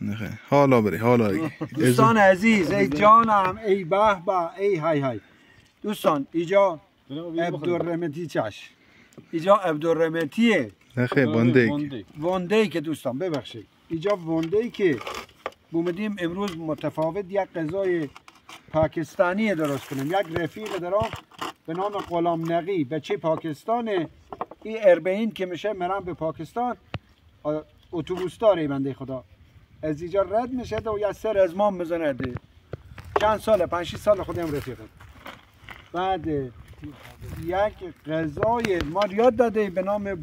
نه حالا بری حالا دیگه. دوستان عزیز، ای جانم، ای به به، ای های های. دوستان اینجا عبدالرحمتی چش، اینجا عبدالرحمتیه. نه خیلی وندی که دوستان ببخشید، اینجا وندی که بومدیم امروز متفاوت یک غذای پاکستانی درست کنیم. یک رفیق دارم به نام غلام نقی، بچه پاکستانه. این اربعین که میشه مرم به پاکستان، اتوبوس داره بنده خدا، از اینجا رد میشه و یه سر از ما میزنه. چند ساله، 5-6 سال خودم رفیقم. بعد یک غذای ما یاد داده به نام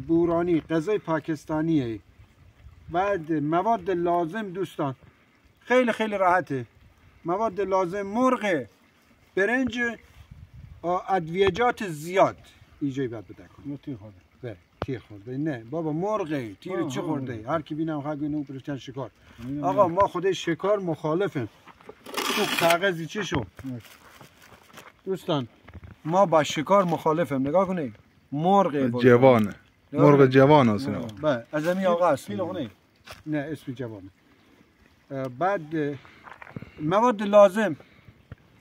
بورانی، غذای پاکستانیه. بعد مواد لازم دوستان خیلی خیلی راحته. مواد لازم مرغ، برنج، ادویجات زیاد. اینجایی باید بده کنم. تیر خورده نه بابا، مرغ تیر چی خورده؟ هر کی بینم خواهد بینم پرشتن شکار. آقا ما خودش شکار مخالفیم. تو کاغذی چی شو؟ دوستان ما با شکار مخالفیم. نگاه کنید مرغ جوانه، مرغ جوان هست اینا. بله از همین آقا است. نه اسم جوانه. بعد مواد لازم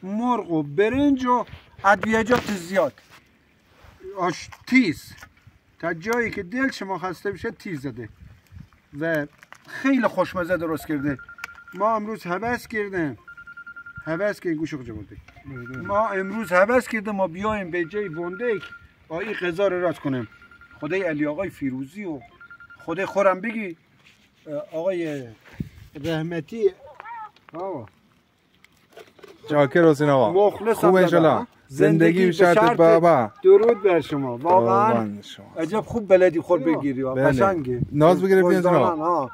مرغ و برنج و ادویجات زیاد. تیز تا جایی که دل شما خسته بشه تیز زده و خیلی خوشمزه درست کرده. ما امروز هوس کردیم گوشو کجا بوده. ما امروز هوس کردیم ما بیایم به جای وندک با این غذا رو راست کنیم. خدای علی آقای فیروزی و خدای خورم بگی آقای رحمتی. چاکر حسین آقا، مخلصم. خوب انشالله. زندگی به شرط بابا. درود بر شما. واقعا عجب خوب بلدی خور بگیری. قشنگه. ناز بگیری حسین آقا.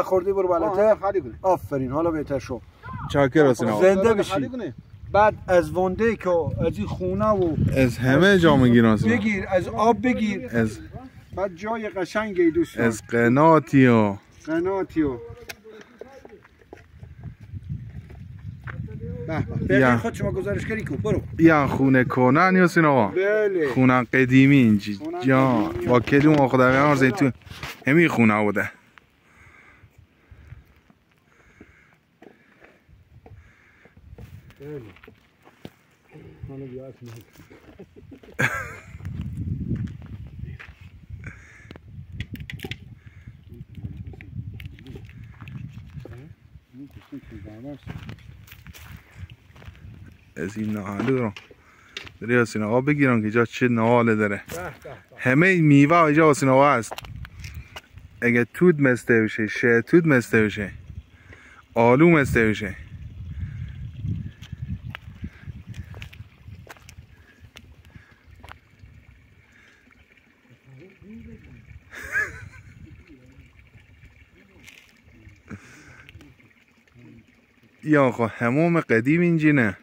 خوردی برو بالاتر. آفرین، حالا بهتر شو. چاکر حسین آقا. زنده بشی. بعد از ونده که از این خونه و از همه جا میگیرن. بگیر، از آب بگیر. از بعد جای قشنگی دوستان. از قناتی و بله خود شما گزارش کردی که برو. یا خونه کنن یا حسین آقا؟ بله. خونه قدیمی اینجی جان با کدوم آقا دقیقا ارزه تو همین خونه بوده. بله. حالا بیاد از این نهاله دارم داری حسین آقا بگیرم که جا چه نهاله داره. همه میوه اینجا حسین آقا هست. اگه توت مسته بشه، شهتوت مسته بشه، آلو مسته بشه. یا خب هموم قدیم اینجی نه،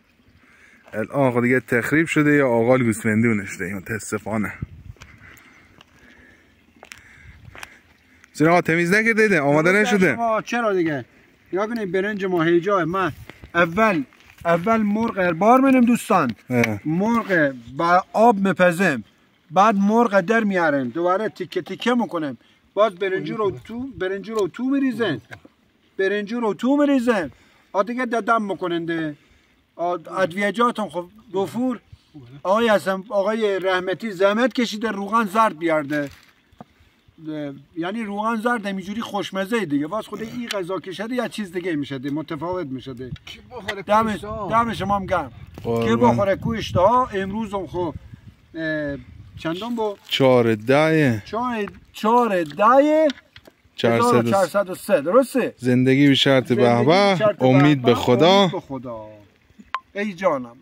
الان خب دیگه تخریب شده یا آقال گوسفندی شده یا متاسفانه. سینا تمیز نکرده آماده نشده. چرا دیگه؟ یا کنید برنج ما هیجای من اول مرغ بار منم دوستان. مرغ با آب میپزم، بعد مرغ در میارن، دوباره تیکه تیکه میکنم، باز برنج رو تو میریزن. دیگه ددم میکننده ادویجاتم. خب گفور آقای رحمتی زحمت کشیده روغن زرد بیارده، یعنی روغن زرد همینجوری خوشمزه دیگه. باز خود این غذا که شده یه چیز دیگه میشده، متفاوت میشده. دم شما هم گرم که بخوره کوشت ها. امروز هم خب چندم با 14 1403 درسته. زندگی به شرط به به، امید به خدا. ای جانم.